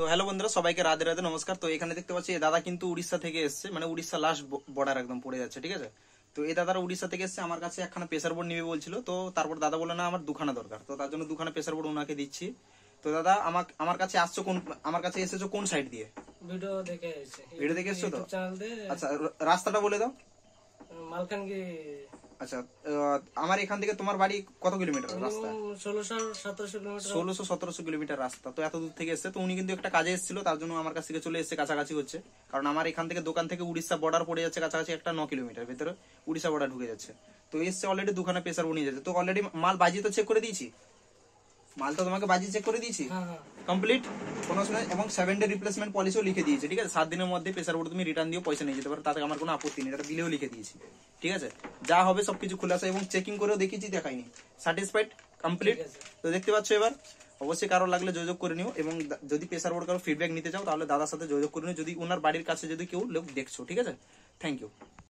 তো হ্যালো বন্ধুরা, সবাইকে রাধে রাধে নমস্কার। তো এখানে দেখতে পাচ্ছি দাদা কিন্তু উড়িষ্যা থেকে এসছে, মানে উড়িষ্যা লাস্ট বর্ডার একদম পড়ে যাচ্ছে, ঠিক আছে। তো এই দাদারা উড়িষ্যা থেকে এসছে, আমার কাছে একখানা প্রেসার বোর্ড নিবে বলছিল। তো তারপর দাদা বললো না আমার দুখানা দরকার, তো তার জন্য দুখানা প্রেসার বোর্ড ওনাকে দিচ্ছি। তো দাদা আমার কাছে আসছো আমার কাছে এসেছো কোন সাইড দিয়ে? ভিডিও দেখে এসেছে। ভিডিও দেখে এসছো তো? চ্যানেল দে। আচ্ছা, রাস্তাটা বলে দাও। মালকানগিরি। আচ্ছা, আমার এখান থেকে তোমার বাড়ি কত কিলোমিটার রাস্তা? 1600-1700 কিলোমিটার। 1600-1700 কিলোমিটার রাস্তা। তো এত দূর থেকে এসছে, তো উনি কিন্তু একটা কাজে এসেছিল, তার জন্য আমার কাছ থেকে চলে এসছে, কাছাকাছি হচ্ছে। কারণ আমার এখান থেকে দোকান থেকে উড়িষ্যা বর্ডার পড়ে যাচ্ছে কাছাকাছি, একটা 9 কিলোমিটার ভেতরে উড়িষ্যা বর্ডার ঢুকে যাচ্ছে। তো এসছে অলরেডি, দুখানা প্রেসার নিয়ে যাচ্ছে। তো অলরেডি মাল বাজি তো চেক করে দিয়েছি, মাল তো তোমাকে বাজি চেক করে দিয়েছি কমপ্লিট, কোনো সময়। এবং 7 ডে রিপ্লেসমেন্ট পলিসিও লিখে দিয়েছে, ঠিক আছে। 7 দিনের মধ্যে প্রেসার বোর্ড তুমি রিটার্ন দিয়ে পয়সা নিয়ে যেতে পারো, তাতে আমার কোনো আপত্তি নেই, এটা বিলেও লিখে দিয়েছি, ঠিক আছে। যা হবে সবকিছু খুলাসা, এবং চেকিং করেও দেখিয়েছি, দেখাইনি। Satisfied, complete. তো দেখতে পাচ্ছ, এবার অবশ্যই কারো লাগলে যোগাযোগ করে নিও। এবং যদি প্রেসার বোর্ড কারো ফিডব্যাক নিতে চাও, তাহলে দাদার সাথে যোগাযোগ করে নিও, যদি ওনার বাড়ির কাছে যদি কেউ লোক দেখছো, ঠিক আছে। Thank you.